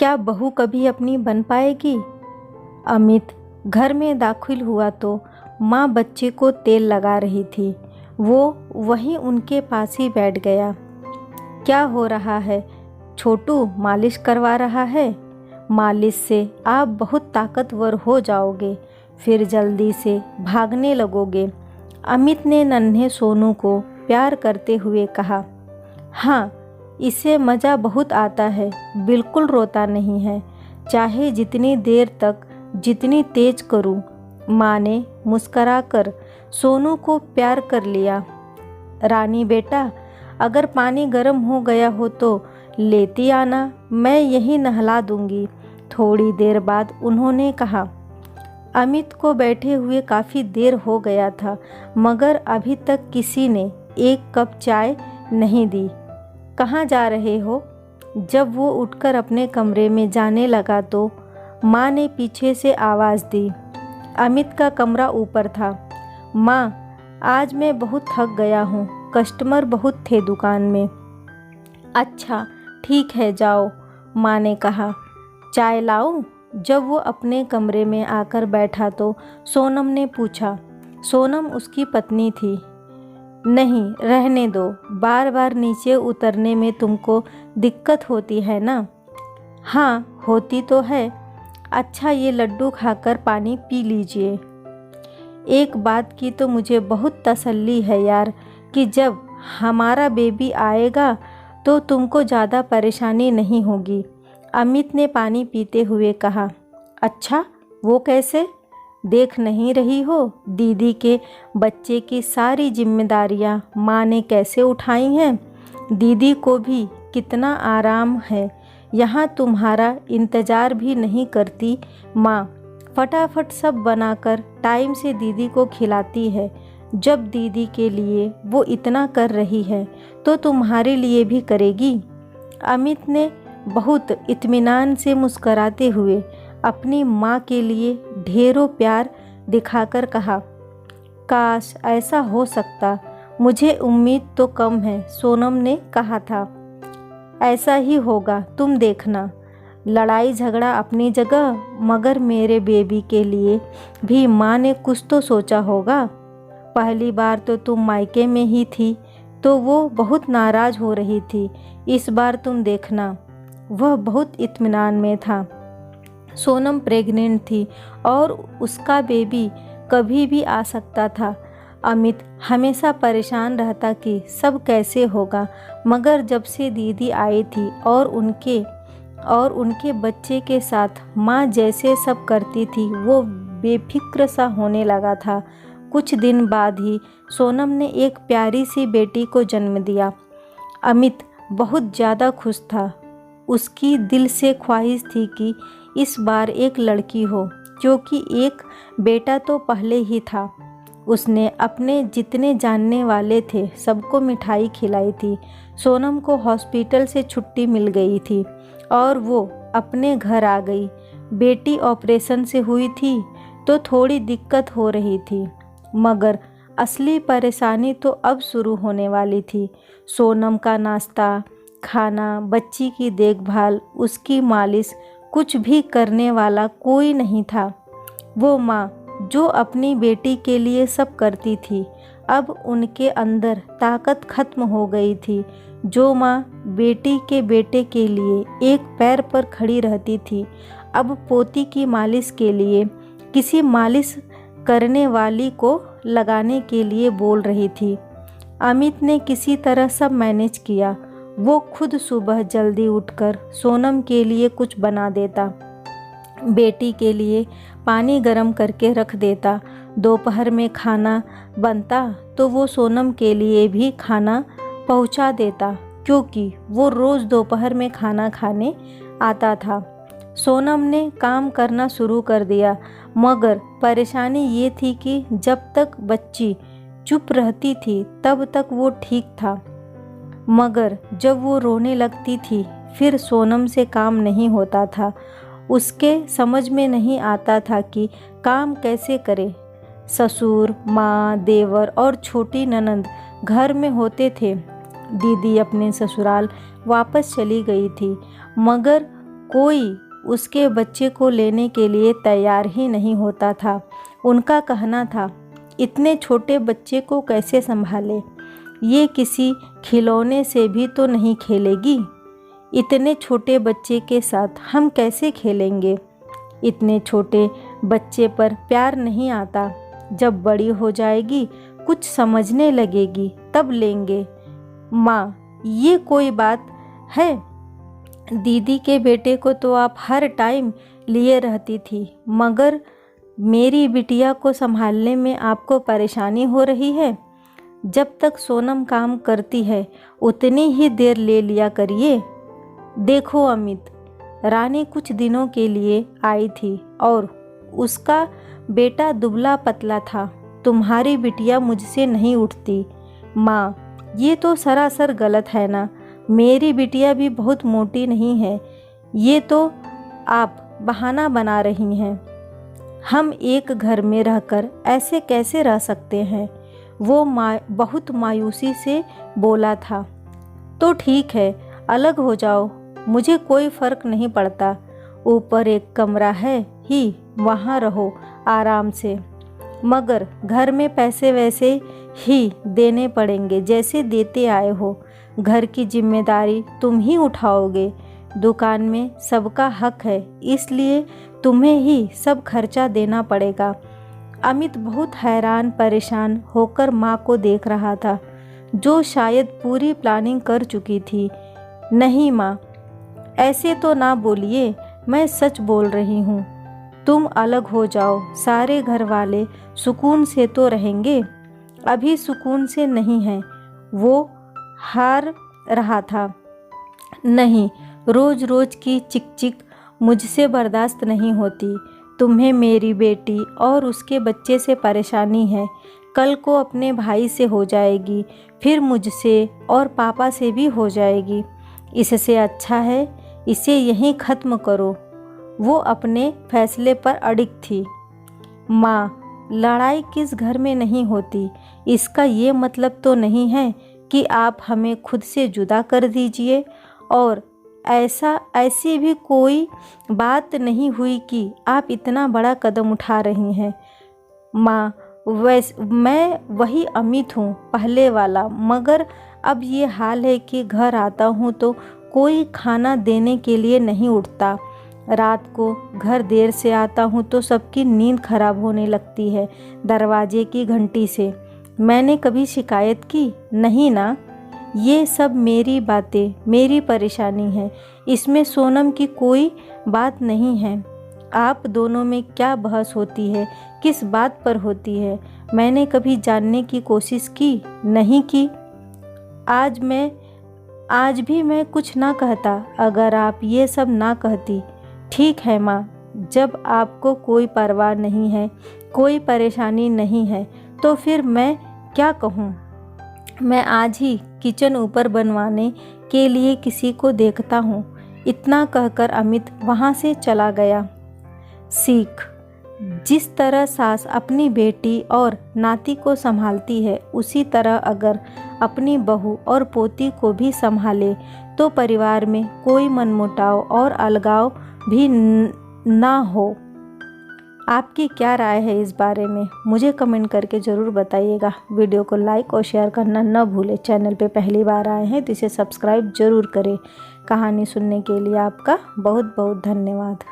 क्या बहू कभी अपनी बन पाएगी? अमित घर में दाखिल हुआ तो माँ बच्चे को तेल लगा रही थी। वो वहीं उनके पास ही बैठ गया। क्या हो रहा है? छोटू मालिश करवा रहा है। मालिश से आप बहुत ताकतवर हो जाओगे, फिर जल्दी से भागने लगोगे। अमित ने नन्हे सोनू को प्यार करते हुए कहा। हाँ, इसे मज़ा बहुत आता है, बिल्कुल रोता नहीं है, चाहे जितनी देर तक जितनी तेज करूं। माँ ने मुस्कराकर सोनू को प्यार कर लिया। रानी बेटा, अगर पानी गर्म हो गया हो तो लेती आना, मैं यहीं नहला दूंगी। थोड़ी देर बाद उन्होंने कहा। अमित को बैठे हुए काफ़ी देर हो गया था, मगर अभी तक किसी ने एक कप चाय नहीं दी। कहाँ जा रहे हो? जब वो उठकर अपने कमरे में जाने लगा तो माँ ने पीछे से आवाज़ दी। अमित का कमरा ऊपर था। माँ, आज मैं बहुत थक गया हूँ, कस्टमर बहुत थे दुकान में। अच्छा ठीक है, जाओ, माँ ने कहा। चाय लाऊं? जब वो अपने कमरे में आकर बैठा तो सोनम ने पूछा। सोनम उसकी पत्नी थी। नहीं, रहने दो, बार बार नीचे उतरने में तुमको दिक्कत होती है ना? हाँ, होती तो है। अच्छा, ये लड्डू खाकर पानी पी लीजिए। एक बात की तो मुझे बहुत तसल्ली है यार, कि जब हमारा बेबी आएगा तो तुमको ज़्यादा परेशानी नहीं होगी। अमित ने पानी पीते हुए कहा। अच्छा, वो कैसे? देख नहीं रही हो, दीदी के बच्चे की सारी जिम्मेदारियां माँ ने कैसे उठाई हैं। दीदी को भी कितना आराम है, यहाँ तुम्हारा इंतज़ार भी नहीं करती। माँ फटाफट सब बनाकर टाइम से दीदी को खिलाती है। जब दीदी के लिए वो इतना कर रही है तो तुम्हारे लिए भी करेगी। अमित ने बहुत इत्मीनान से मुस्कराते हुए अपनी माँ के लिए ढेरों प्यार दिखाकर कहा। काश ऐसा हो सकता, मुझे उम्मीद तो कम है, सोनम ने कहा था। ऐसा ही होगा, तुम देखना। लड़ाई झगड़ा अपनी जगह, मगर मेरे बेबी के लिए भी माँ ने कुछ तो सोचा होगा। पहली बार तो तुम मायके में ही थी तो वो बहुत नाराज़ हो रही थी। इस बार तुम देखना, वह बहुत इत्मीनान में था। सोनम प्रेग्नेंट थी और उसका बेबी कभी भी आ सकता था। अमित हमेशा परेशान रहता कि सब कैसे होगा, मगर जब से दीदी आई थी और उनके बच्चे के साथ माँ जैसे सब करती थी, वो बेफिक्र सा होने लगा था। कुछ दिन बाद ही सोनम ने एक प्यारी सी बेटी को जन्म दिया। अमित बहुत ज़्यादा खुश था। उसकी दिल से ख्वाहिश थी कि इस बार एक लड़की हो, क्योंकि एक बेटा तो पहले ही था। उसने अपने जितने जानने वाले थे सबको मिठाई खिलाई थी। सोनम को हॉस्पिटल से छुट्टी मिल गई थी और वो अपने घर आ गई। बेटी ऑपरेशन से हुई थी तो थोड़ी दिक्कत हो रही थी, मगर असली परेशानी तो अब शुरू होने वाली थी। सोनम का नाश्ता, खाना, बच्ची की देखभाल, उसकी मालिश, कुछ भी करने वाला कोई नहीं था। वो माँ जो अपनी बेटी के लिए सब करती थी, अब उनके अंदर ताकत खत्म हो गई थी। जो माँ बेटी के बेटे के लिए एक पैर पर खड़ी रहती थी, अब पोती की मालिश के लिए किसी मालिश करने वाली को लगाने के लिए बोल रही थी। अमित ने किसी तरह सब मैनेज किया। वो खुद सुबह जल्दी उठकर सोनम के लिए कुछ बना देता, बेटी के लिए पानी गर्म करके रख देता। दोपहर में खाना बनता तो वो सोनम के लिए भी खाना पहुंचा देता, क्योंकि वो रोज़ दोपहर में खाना खाने आता था। सोनम ने काम करना शुरू कर दिया, मगर परेशानी ये थी कि जब तक बच्ची चुप रहती थी तब तक वो ठीक था, मगर जब वो रोने लगती थी फिर सोनम से काम नहीं होता था। उसके समझ में नहीं आता था कि काम कैसे करे। ससुर, माँ, देवर और छोटी ननंद घर में होते थे। दीदी अपने ससुराल वापस चली गई थी, मगर कोई उसके बच्चे को लेने के लिए तैयार ही नहीं होता था। उनका कहना था, इतने छोटे बच्चे को कैसे संभाले, ये किसी खिलौने से भी तो नहीं खेलेगी। इतने छोटे बच्चे के साथ हम कैसे खेलेंगे। इतने छोटे बच्चे पर प्यार नहीं आता। जब बड़ी हो जाएगी, कुछ समझने लगेगी, तब लेंगे। माँ, ये कोई बात है। दीदी के बेटे को तो आप हर टाइम लिए रहती थी, मगर मेरी बिटिया को संभालने में आपको परेशानी हो रही है। जब तक सोनम काम करती है उतनी ही देर ले लिया करिए। देखो अमित, रानी कुछ दिनों के लिए आई थी और उसका बेटा दुबला पतला था। तुम्हारी बिटिया मुझसे नहीं उठती। माँ, ये तो सरासर गलत है ना। मेरी बिटिया भी बहुत मोटी नहीं है। ये तो आप बहाना बना रही हैं। हम एक घर में रहकर ऐसे कैसे रह सकते हैं। वो बहुत मायूसी से बोला था। तो ठीक है, अलग हो जाओ, मुझे कोई फ़र्क नहीं पड़ता। ऊपर एक कमरा है ही, वहाँ रहो आराम से। मगर घर में पैसे वैसे ही देने पड़ेंगे जैसे देते आए हो। घर की जिम्मेदारी तुम ही उठाओगे। दुकान में सबका हक है, इसलिए तुम्हें ही सब खर्चा देना पड़ेगा। अमित बहुत हैरान परेशान होकर माँ को देख रहा था, जो शायद पूरी प्लानिंग कर चुकी थी। नहीं माँ, ऐसे तो ना बोलिए, मैं सच बोल रही हूँ। तुम अलग हो जाओ, सारे घर वाले सुकून से तो रहेंगे। अभी सुकून से नहीं है, वो हार रहा था। नहीं, रोज़ रोज़ की चिक चिक मुझसे बर्दाश्त नहीं होती। तुम्हें मेरी बेटी और उसके बच्चे से परेशानी है, कल को अपने भाई से हो जाएगी, फिर मुझसे और पापा से भी हो जाएगी। इससे अच्छा है इसे यहीं ख़त्म करो। वो अपने फैसले पर अडिग थी। माँ, लड़ाई किस घर में नहीं होती। इसका ये मतलब तो नहीं है कि आप हमें खुद से जुदा कर दीजिए। और ऐसी भी कोई बात नहीं हुई कि आप इतना बड़ा कदम उठा रही हैं। माँ, मैं वही अमित हूँ, पहले वाला, मगर अब ये हाल है कि घर आता हूँ तो कोई खाना देने के लिए नहीं उठता। रात को घर देर से आता हूँ तो सबकी नींद खराब होने लगती है दरवाजे की घंटी से। मैंने कभी शिकायत की? नहीं ना। ये सब मेरी बातें, मेरी परेशानी है। इसमें सोनम की कोई बात नहीं है। आप दोनों में क्या बहस होती है, किस बात पर होती है, मैंने कभी जानने की कोशिश की? नहीं की। आज भी मैं कुछ ना कहता अगर आप ये सब ना कहती। ठीक है माँ, जब आपको कोई परवाह नहीं है, कोई परेशानी नहीं है, तो फिर मैं क्या कहूँ। मैं आज ही किचन ऊपर बनवाने के लिए किसी को देखता हूँ। इतना कहकर अमित वहाँ से चला गया। सीख, जिस तरह सास अपनी बेटी और नाती को संभालती है, उसी तरह अगर अपनी बहू और पोती को भी संभाले तो परिवार में कोई मनमुटाव और अलगाव भी ना हो। आपकी क्या राय है इस बारे में, मुझे कमेंट करके ज़रूर बताइएगा। वीडियो को लाइक और शेयर करना न भूलें। चैनल पे पहली बार आए हैं तो इसे सब्सक्राइब ज़रूर करें। कहानी सुनने के लिए आपका बहुत बहुत धन्यवाद।